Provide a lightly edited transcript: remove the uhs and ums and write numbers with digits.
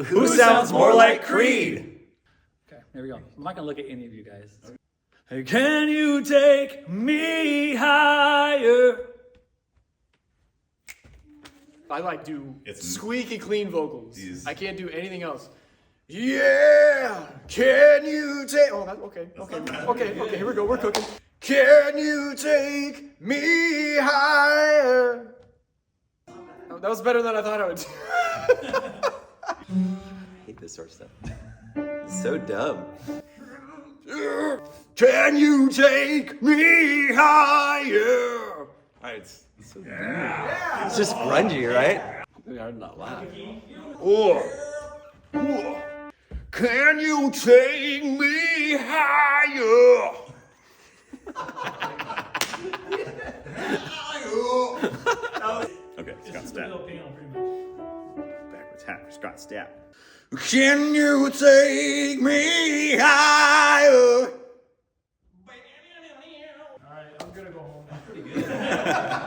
Who sounds more like Creed? Okay, here we go. I'm not gonna look at any of you guys. Hey, can you take me higher? I like do It's- squeaky clean vocals. These- I can't do anything else. Yeah, can you take? Oh, that, okay. Here we go. We're cooking. Can you take me higher? Oh, that was better than I thought I would do. I hate this sort of stuff. It's so dumb. Can you take me higher? All right, it's so dumb. It's just grungy, right? I'm not loud. Oh. Can you take me higher? Okay, Scott Stapp. Backwards hat for Scott Stapp. Can you take me higher? Alright, I'm gonna go home.